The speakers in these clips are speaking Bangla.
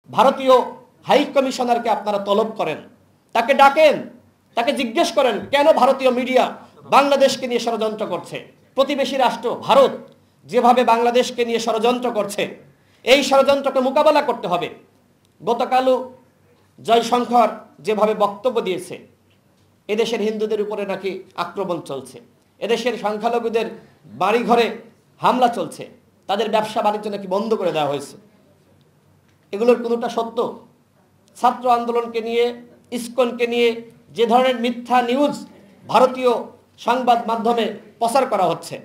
ভারতীয় হাই কমিশনারকে আপনারা তলব করেন, তাকে ডাকেন, তাকে জিজ্ঞেস করেন কেন ভারতীয় মিডিয়া বাংলাদেশকে নিয়ে ষড়যন্ত্র করছে। প্রতিবেশী রাষ্ট্র ভারত যেভাবে বাংলাদেশকে নিয়ে ষড়যন্ত্র করছে, এই ষড়যন্ত্রকে মোকাবেলা করতে হবে। গতকালও জয়শঙ্কর যেভাবে বক্তব্য দিয়েছে, এদেশের হিন্দুদের উপরে নাকি আক্রমণ চলছে, এদেশের সংখ্যালঘুদের বাড়িঘরে হামলা চলছে, তাদের ব্যবসা বাণিজ্য নাকি বন্ধ করে দেওয়া হয়েছে। এগুলোর কোনোটা সত্য? ছাত্র আন্দোলনকে নিয়ে, ইসকনকে নিয়ে যে ধরনের মিথ্যা নিউজ ভারতীয় সংবাদ মাধ্যমে প্রচার করা হচ্ছে,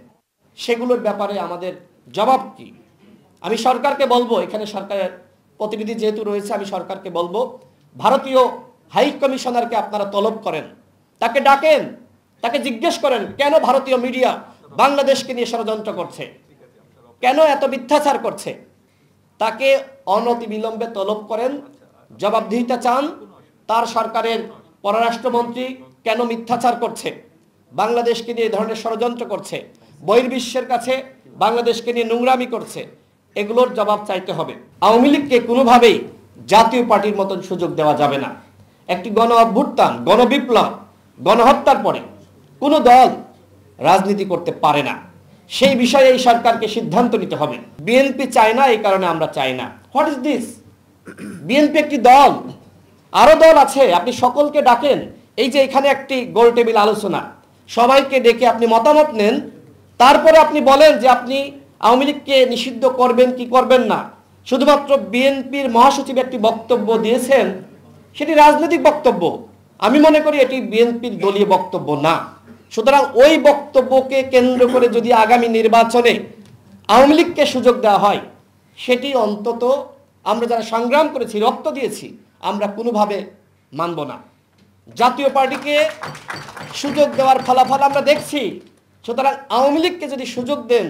সেগুলোর ব্যাপারে আমাদের জবাব কি? আমি সরকারকে বলবো, এখানে সরকারের প্রতিনিধি যেহেতু রয়েছে, আমি সরকারকে বলবো ভারতীয় হাই কমিশনারকে আপনারা তলব করেন, তাকে ডাকেন, তাকে জিজ্ঞেস করেন কেন ভারতীয় মিডিয়া বাংলাদেশকে নিয়ে ষড়যন্ত্র করছে, কেন এত মিথ্যাচার করছে। তাকে অনতিবিলম্বে তলব করেন, জবাবদিহিতা চান। তার সরকারের পররাষ্ট্রমন্ত্রী কেন মিথ্যাচার করছে, বাংলাদেশকে নিয়ে এই ধরনের ষড়যন্ত্র করছে, বহির্বিশ্বের কাছে বাংলাদেশকে নিয়ে নোংরামি করছে, এগুলোর জবাব চাইতে হবে। আওয়ামী লীগকে কোনোভাবেই জাতীয় পার্টির মতন সুযোগ দেওয়া যাবে না। একটি গণ অভ্যুত্থান, গণবিপ্লব, গণহত্যার পরে কোনো দল রাজনীতি করতে পারে না। সেই বিষয়ে এই সরকারকে সিদ্ধান্ত নিতে হবে। বিএনপি চায় না, এই কারণে আমরা চাই না। What is this? বিএনপি একটি দল, আরো দল আছে, আপনি সকলকে ডাকেন। এই যে এখানে একটি গোল টেবিল আলোচনা, সবাইকে ডেকে আপনি মতামত নেন, তারপরে আপনি বলেন যে আপনি আওয়ামী লীগকে নিষিদ্ধ করবেন কি করবেন না। শুধুমাত্র বিএনপির মহাসচিব একটি বক্তব্য দিয়েছেন, সেটি রাজনৈতিক বক্তব্য। আমি মনে করি এটি বিএনপির দলীয় বক্তব্য না। সুতরাং ওই বক্তব্যকে কেন্দ্র করে যদি আগামী নির্বাচনে আওয়ামী লীগকে সুযোগ দেওয়া হয়, সেটি অন্তত আমরা যারা সংগ্রাম করেছি, রক্ত দিয়েছি, আমরা কোনোভাবে মানব না। জাতীয় পার্টিকে সুযোগ দেওয়ার ফলাফল আমরা দেখছি। সুতরাং আওয়ামী লীগকে যদি সুযোগ দেন,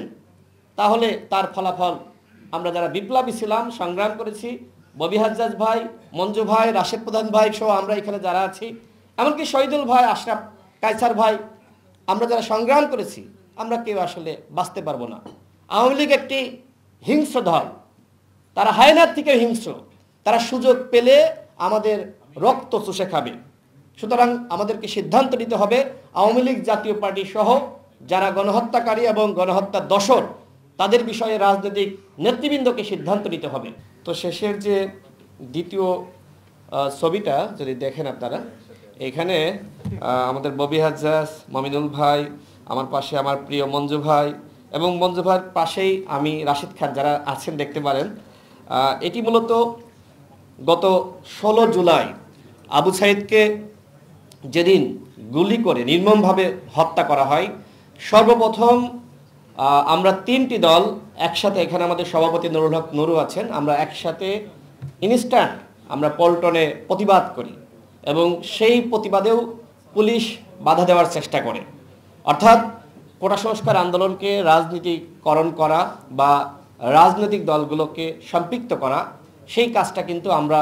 তাহলে তার ফলাফল আমরা যারা বিপ্লবী ছিলাম, সংগ্রাম করেছি, ববি হাজ্জাজ ভাই, মঞ্জু ভাই, রাশেদ প্রধান ভাই সহ আমরা এখানে যারা আছি, এমনকি শহীদুল ভাই, আশরাফ কায়সার ভাই, আমরা যারা সংগ্রাম করেছি, আমরা কেউ আসলে বাঁচতে পারবো না। আওয়ামী লীগ একটি হিংস্র দল, তারা হায়নার থেকে হিংস্র, তারা সুযোগ পেলে আমাদের রক্ত চুষে খাবে। সুতরাং আমাদেরকে সিদ্ধান্ত নিতে হবে, আওয়ামী লীগ জাতীয় পার্টি সহ যারা গণহত্যাকারী এবং গণহত্যার দোষর, তাদের বিষয়ে রাজনৈতিক নেতৃবৃন্দকে সিদ্ধান্ত নিতে হবে। তো শেষের যে দ্বিতীয় ছবিটা যদি দেখেন আপনারা, এখানে আমাদের ববি হাজ্জাজ, মমিনুল ভাই, আমার পাশে আমার প্রিয় মঞ্জু ভাই, এবং মঞ্জু ভাইয়ের পাশেই আমি, রাশিদ খান, যারা আছেন দেখতে পারেন। এটি মূলত গত 16 জুলাই আবু সাইদকে যেদিন গুলি করে নির্মমভাবে হত্যা করা হয়, সর্বপ্রথম আমরা 3টি দল একসাথে, এখানে আমাদের সভাপতি নুরুল হক নুরু আছেন, আমরা একসাথে ইনস্ট্যান্ট আমরা পল্টনে প্রতিবাদ করি, এবং সেই প্রতিবাদেও পুলিশ বাধা দেওয়ার চেষ্টা করে। অর্থাৎ কোটা সংস্কার আন্দোলনকে রাজনীতিকরণ করা বা রাজনৈতিক দলগুলোকে সম্পৃক্ত করা, সেই কাজটা কিন্তু আমরা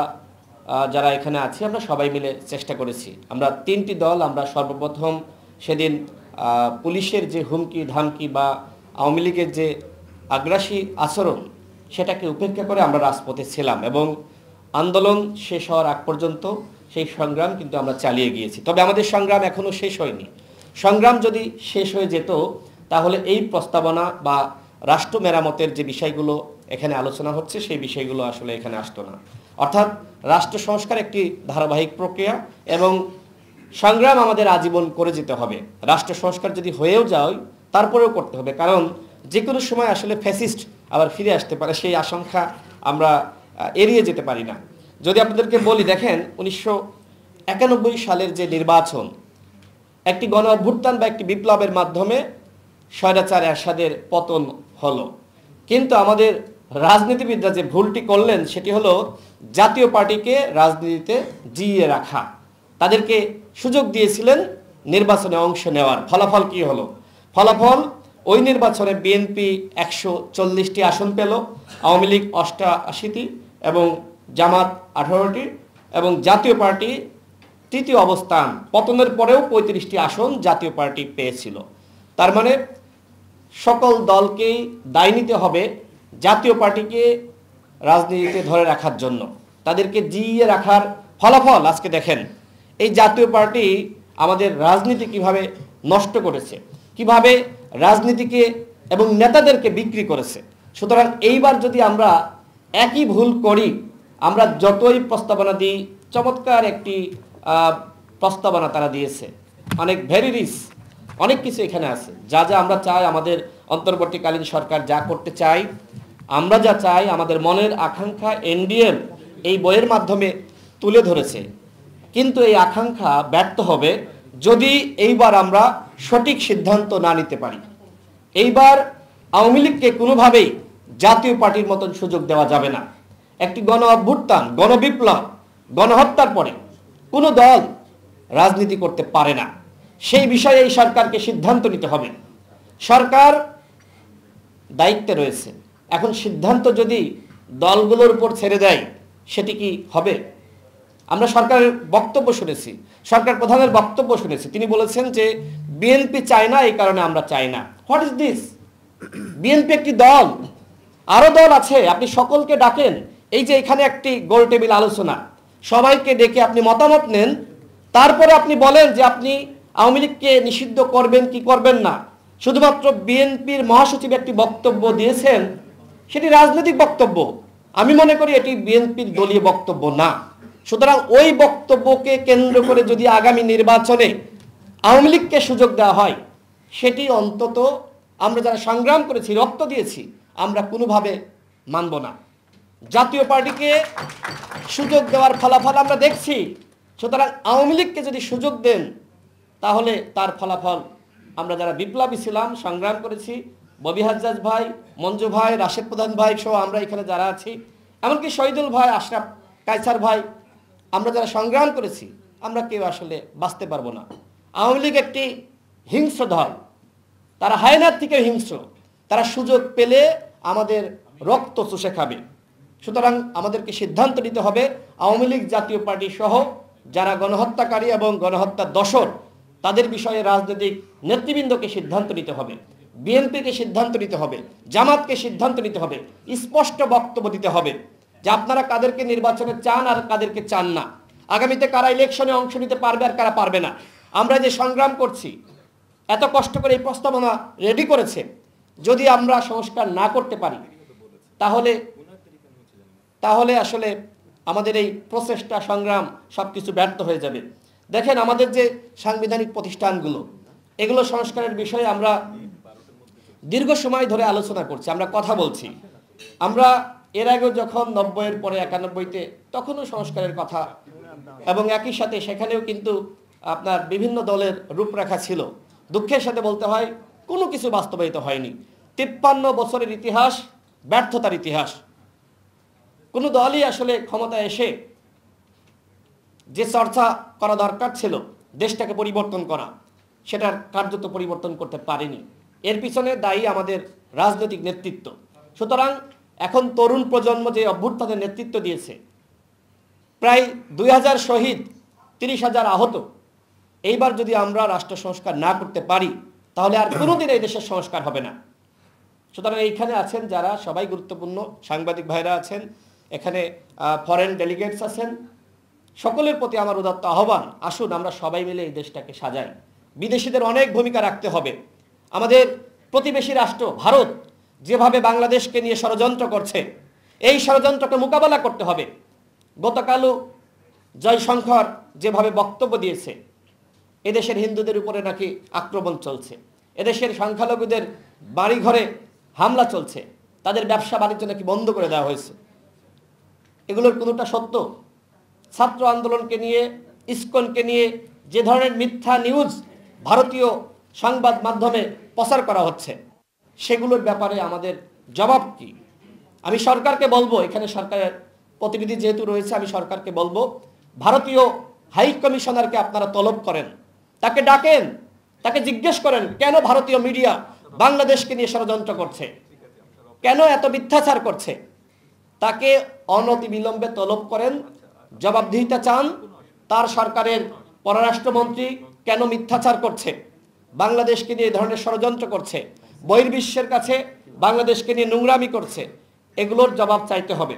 যারা এখানে আছি আমরা সবাই মিলে চেষ্টা করেছি। আমরা 3টি দল, আমরা সর্বপ্রথম সেদিন পুলিশের যে হুমকি ধামকি বা আওয়ামী লীগের যে আগ্রাসী আচরণ, সেটাকে উপেক্ষা করে আমরা রাজপথে ছিলাম, এবং আন্দোলন শেষ হওয়ার আগ পর্যন্ত সেই সংগ্রাম কিন্তু আমরা চালিয়ে গিয়েছি। তবে আমাদের সংগ্রাম এখনও শেষ হয়নি। সংগ্রাম যদি শেষ হয়ে যেত, তাহলে এই প্রস্তাবনা বা রাষ্ট্র মেরামতের যে বিষয়গুলো এখানে আলোচনা হচ্ছে, সেই বিষয়গুলো আসলে এখানে আসতো না। অর্থাৎ রাষ্ট্র সংস্কার একটি ধারাবাহিক প্রক্রিয়া, এবং সংগ্রাম আমাদের আজীবন করে যেতে হবে। রাষ্ট্র সংস্কার যদি হয়েও যায়, তারপরেও করতে হবে, কারণ যে কোনো সময় আসলে ফ্যাসিস্ট আবার ফিরে আসতে পারে, সেই আশঙ্কা আমরা এড়িয়ে যেতে পারি না। যদি আপনাদেরকে বলি, দেখেন 1991 সালের যে নির্বাচন, একটি গণ অভ্যুত্থান বা একটি বিপ্লবের মাধ্যমে স্বৈরাচার এরশাদের পতন হলো, কিন্তু আমাদের রাজনীতিবিদরা যে ভুলটি করলেন, সেটি হলো জাতীয় পার্টিকে রাজনীতিতে জিইয়ে রাখা। তাদেরকে সুযোগ দিয়েছিলেন নির্বাচনে অংশ নেওয়ার। ফলাফল কি হলো? ফলাফল ওই নির্বাচনে বিএনপি 140টি আসন পেল, আওয়ামী লীগ 88টি, এবং জামাত 18টি, এবং জাতীয় পার্টি তৃতীয় অবস্থান। পতনের পরেও 35টি আসন জাতীয় পার্টি পেয়েছিল। তার মানে সকল দলকেই দায় নিতে হবে জাতীয় পার্টিকে রাজনীতিতে ধরে রাখার জন্য। তাদেরকে জিইয়ে রাখার ফলাফল আজকে দেখেন। এই জাতীয় পার্টি আমাদের রাজনীতি কিভাবে নষ্ট করেছে, কিভাবে রাজনীতিকে এবং নেতাদেরকে বিক্রি করেছে। সুতরাং এইবার যদি আমরা একই ভুল করি, আমরা যতই প্রস্তাবনা দিই, চমৎকার একটি প্রস্তাবনা তারা দিয়েছে, অনেক ভেরি রিচ, অনেক কিছু এখানে আছে, যা যা আমরা চাই, আমাদের অন্তর্বর্তীকালীন সরকার যা করতে চাই, আমরা যা চাই, আমাদের মনের আকাঙ্ক্ষা এনডিএম এই বইয়ের মাধ্যমে তুলে ধরেছে। কিন্তু এই আকাঙ্ক্ষা ব্যর্থ হবে যদি এইবার আমরা সঠিক সিদ্ধান্ত না নিতে পারি। এইবার আওয়ামী লীগকে কোনোভাবেই জাতীয় পার্টির মতন সুযোগ দেওয়া যাবে না। একটি গণ অভ্যুত্থান, গণবিপ্লব, গণহত্যার পরে কোনো দল রাজনীতি করতে পারে না। সেই বিষয়ে এই সরকারকে সিদ্ধান্ত নিতে হবে। সরকার দায়িত্বে রয়েছে। এখন সিদ্ধান্ত যদি দলগুলোর উপর ছেড়ে দেয়, সেটি কি হবে? আমরা সরকারের বক্তব্য শুনেছি, সরকার প্রধানের বক্তব্য শুনেছি। তিনি বলেছেন যে বিএনপি চায় না, এই কারণে আমরা চাই না। What is this? বিএনপি একটি দল, আরো দল আছে, আপনি সকলকে ডাকেন। এই যে এখানে একটি গোল টেবিল আলোচনা, সবাইকে ডেকে আপনি মতামত নেন, তারপরে আপনি বলেন যে আপনি আওয়ামী লীগকে নিষিদ্ধ করবেন কি করবেন না। শুধুমাত্র বিএনপির মহাসচিব একটি বক্তব্য দিয়েছেন, সেটি রাজনৈতিক বক্তব্য। আমি মনে করি এটি বিএনপির দলীয় বক্তব্য না। সুতরাং ওই বক্তব্যকে কেন্দ্র করে যদি আগামী নির্বাচনে আওয়ামী লীগকে সুযোগ দেওয়া হয়, সেটি অন্তত আমরা যারা সংগ্রাম করেছি, রক্ত দিয়েছি, আমরা কোনোভাবে মানব না। জাতীয় পার্টিকে সুযোগ দেওয়ার ফলাফল আমরা দেখছি। সুতরাং আওয়ামী লীগকে যদি সুযোগ দেন, তাহলে তার ফলাফল আমরা যারা বিপ্লবী ছিলাম, সংগ্রাম করেছি, ববি হাজ্জাজ ভাই, মঞ্জু ভাই, রাশেদ প্রধান ভাই সহ আমরা এখানে যারা আছি, এমনকি শহীদুল ভাই, আশরাফ কায়সার ভাই, আমরা যারা সংগ্রাম করেছি, আমরা কেউ আসলে বাঁচতে পারবো না। আওয়ামী লীগ একটি হিংস্র দল, তারা হায়নার থেকে হিংস্র, তারা সুযোগ পেলে আমাদের রক্ত চুষে খাবে। সুতরাং আমাদেরকে সিদ্ধান্ত নিতে হবে, আওয়ামী লীগ, জাতীয় পার্টি সহ যারা গণহত্যাকারী এবং গণহত্যার দোষর, তাদের বিষয়ে রাজনৈতিক নেতৃবৃন্দকে সিদ্ধান্ত নিতে হবে, বিএনপিকে সিদ্ধান্ত নিতে হবে, জামাতকে সিদ্ধান্ত নিতে হবে, স্পষ্ট বক্তব্য দিতে হবে যে আপনারা কাদেরকে নির্বাচনে চান আর কাদেরকে চান না, আগামীতে কারা ইলেকশনে অংশ নিতে পারবে আর কারা পারবে না। আমরা যে সংগ্রাম করছি, এত কষ্ট করে এই প্রস্তাবনা রেডি করেছে, যদি আমরা সংস্কার না করতে পারি, তাহলে আসলে আমাদের এই প্রচেষ্টা, সংগ্রাম সবকিছু ব্যর্থ হয়ে যাবে। দেখেন, আমাদের যে সাংবিধানিক প্রতিষ্ঠানগুলো, এগুলো সংস্কারের বিষয়ে আমরা দীর্ঘ সময় ধরে আলোচনা করছি, আমরা কথা বলছি। আমরা এর আগেও যখন 90-এর পরে 91-তে, তখনও সংস্কারের কথা, এবং একই সাথে সেখানেও কিন্তু আপনার বিভিন্ন দলের রূপরেখা ছিল। দুঃখের সাথে বলতে হয়, কোনো কিছু বাস্তবায়িত হয়নি। 53 বছরের ইতিহাস ব্যর্থতার ইতিহাস। কোনো দলই আসলে ক্ষমতায় এসে যে চর্চা করা দরকার ছিল দেশটাকে পরিবর্তন করা, সেটার কার্যত পরিবর্তন করতে পারেনি। এর পিছনে দায়ী আমাদের রাজনৈতিক নেতৃত্ব। সুতরাং এখন তরুণ প্রজন্ম যে অভ্যুত্থানের নেতৃত্ব দিয়েছে, প্রায় 2000 শহীদ, 30,000 আহত, এইবার যদি আমরা রাষ্ট্র সংস্কার না করতে পারি, তাহলে আর কোনোদিন এই দেশের সংস্কার হবে না। সুতরাং এইখানে আছেন যারা সবাই গুরুত্বপূর্ণ, সাংবাদিক ভাইরা আছেন, এখানে ফরেন ডেলিগেটস আছেন, সকলের প্রতি আমার উদাত্ত আহ্বান, আসুন আমরা সবাই মিলে এই দেশটাকে সাজাই। বিদেশিদের অনেক ভূমিকা রাখতে হবে। আমাদের প্রতিবেশী রাষ্ট্র ভারত যেভাবে বাংলাদেশকে নিয়ে ষড়যন্ত্র করছে, এই ষড়যন্ত্রকে মোকাবেলা করতে হবে। গতকালও জয়শঙ্কর যেভাবে বক্তব্য দিয়েছে, এদেশের হিন্দুদের উপরে নাকি আক্রমণ চলছে, এদেশের সংখ্যালঘুদের বাড়িঘরে হামলা চলছে, তাদের ব্যবসা বাণিজ্য নাকি বন্ধ করে দেওয়া হয়েছে, এগুলোর কোনোটা সত্য? ছাত্র আন্দোলনকে নিয়ে, ইসকনকে নিয়ে যে ধরনের মিথ্যা নিউজ ভারতীয় সংবাদ মাধ্যমে প্রচার করা হচ্ছে, সেগুলোর ব্যাপারে আমাদের জবাব কি? আমি সরকারকে বলবো, এখানে সরকারের প্রতিনিধি যেহেতু রয়েছে, আমি সরকারকে বলবো, ভারতীয় হাই কমিশনারকে আপনারা তলব করেন, তাকে ডাকেন, তাকে জিজ্ঞেস করেন কেন ভারতীয় মিডিয়া বাংলাদেশকে নিয়ে ষড়যন্ত্র করছে, কেন এত মিথ্যাচার করছে। তাকে অনতিবিলম্বে তলব করেন, জবাবদিহিতা চান। তার সরকারের পররাষ্ট্রমন্ত্রী কেন মিথ্যাচার করছে, বাংলাদেশকে নিয়ে এই ধরনের ষড়যন্ত্র করছে, বহির্বিশ্বের কাছে বাংলাদেশকে নিয়ে নোংরামি করছে, এগুলোর জবাব চাইতে হবে।